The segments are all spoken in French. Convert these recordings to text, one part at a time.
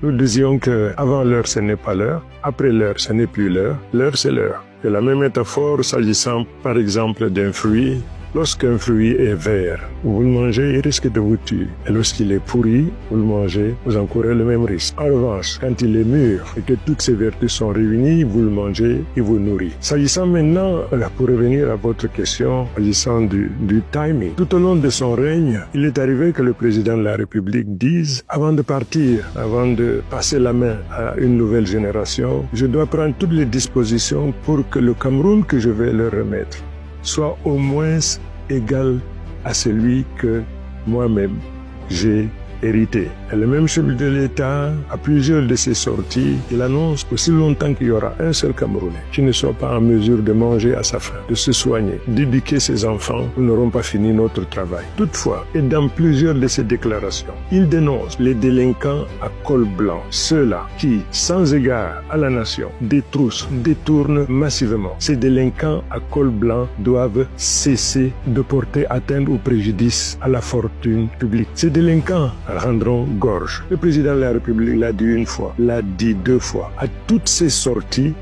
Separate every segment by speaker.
Speaker 1: Nous disions que avant l'heure, ce n'est pas l'heure. Après l'heure, ce n'est plus l'heure. L'heure, c'est l'heure. C'est la même métaphore s'agissant, par exemple, d'un fruit. Lorsqu'un fruit est vert, vous le mangez, il risque de vous tuer. Et lorsqu'il est pourri, vous le mangez, vous encourez le même risque. En revanche, quand il est mûr et que toutes ses vertus sont réunies, vous le mangez, il vous nourrit. S'agissant maintenant, pour revenir à votre question, s'agissant du timing, tout au long de son règne, il est arrivé que le président de la République dise, avant de partir, avant de passer la main à une nouvelle génération, je dois prendre toutes les dispositions pour que le Cameroun que je vais leur remettre soit au moins égal à celui que moi-même j'ai hérité. Et le même chef de l'État, à plusieurs de ses sorties, il annonce aussi longtemps qu'il y aura un seul Camerounais qui ne soit pas en mesure de manger à sa faim, de se soigner, d'éduquer ses enfants, nous n'aurons pas fini notre travail. Toutefois, et dans plusieurs de ses déclarations, il dénonce les délinquants à col blanc, ceux-là qui, sans égard à la nation, détroussent, détournent massivement. Ces délinquants à col blanc doivent cesser de porter atteinte ou préjudice à la fortune publique. Ces délinquants rendront gorge. Le président de la République l'a dit une fois, l'a dit deux fois. À toutes ces sorties,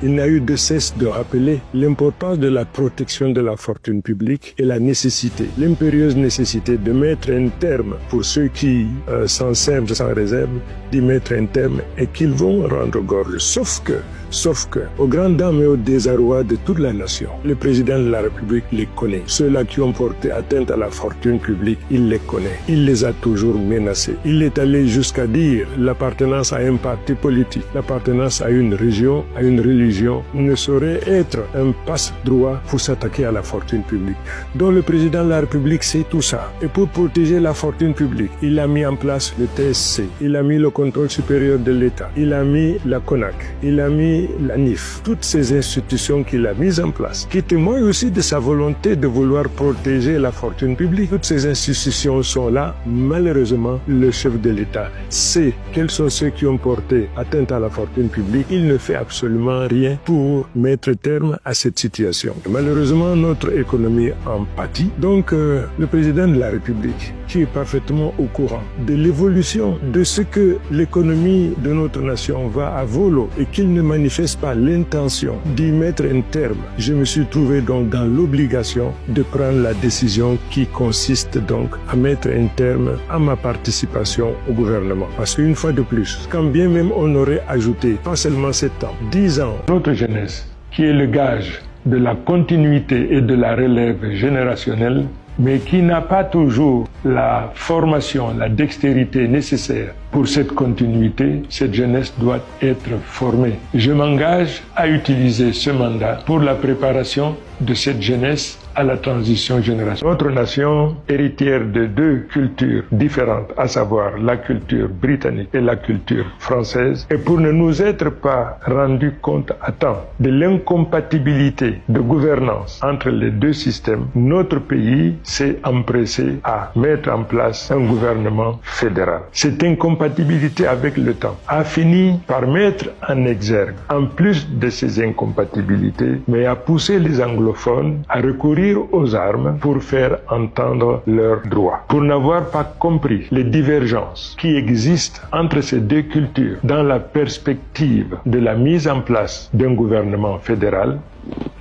Speaker 1: il n'a eu de cesse de rappeler l'importance de la protection de la fortune publique et la nécessité, l'impérieuse nécessité de mettre un terme pour ceux qui s'en servent sans réserve, d'y mettre un terme et qu'ils vont rendre gorge. Sauf que, aux grandes dames et au désarroi de toute la nation, le président de la République les connaît. Ceux-là qui ont porté atteinte à la fortune publique, il les connaît. Il les a toujours menacés. Il est allé jusqu'à dire l'appartenance à un parti politique, l'appartenance à une région, à une religion, ne saurait être un passe-droit pour s'attaquer à la fortune publique. Donc le président de la République sait tout ça. Et pour protéger la fortune publique, il a mis en place le TSC, il a mis le contrôle supérieur de l'État, il a mis la CONAC, il a mis la NIF. Toutes ces institutions qu'il a mises en place, qui témoignent aussi de sa volonté de vouloir protéger la fortune publique. Toutes ces institutions sont là. Malheureusement, le chef de l'État sait quels sont ceux qui ont porté atteinte à la fortune publique. Il ne fait absolument rien pour mettre terme à cette situation. Et malheureusement, notre économie en pâtit. Donc, le président de la République, qui est parfaitement au courant de l'évolution de ce que l'économie de notre nation va à volo et qu'il ne manifeste pas l'intention d'y mettre un terme, je me suis trouvé donc dans l'obligation de prendre la décision qui consiste donc à mettre un terme à ma participation au gouvernement. Parce qu'une fois de plus, quand bien même on aurait ajouté pas seulement 7 ans, 10 ans, notre jeunesse, qui est le gage de la continuité et de la relève générationnelle, mais qui n'a pas toujours la formation, la dextérité nécessaire pour cette continuité, cette jeunesse doit être formée. Je m'engage à utiliser ce mandat pour la préparation de cette jeunesse à la transition générationnelle. Notre nation, héritière de deux cultures différentes, à savoir la culture britannique et la culture française, et pour ne nous être pas rendu compte à temps de l'incompatibilité de gouvernance entre les deux systèmes, notre pays s'est empressé à mettre en place un gouvernement fédéral. Cette incompatibilité avec le temps a fini par mettre en exergue, en plus de ces incompatibilités, mais à pousser les anglophones à recourir aux armes pour faire entendre leurs droits. Pour n'avoir pas compris les divergences qui existent entre ces deux cultures dans la perspective de la mise en place d'un gouvernement fédéral,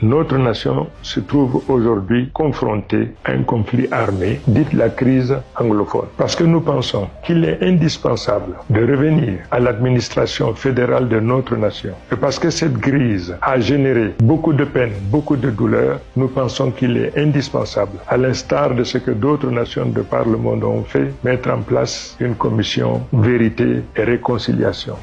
Speaker 1: notre nation se trouve aujourd'hui confrontée à un conflit armé, dite la crise anglophone. Parce que nous pensons qu'il est indispensable de revenir à l'administration fédérale de notre nation. Et parce que cette crise a généré beaucoup de peine, beaucoup de douleur, nous pensons qu'il est indispensable, à l'instar de ce que d'autres nations de par le monde ont fait, mettre en place une commission vérité et réconciliation.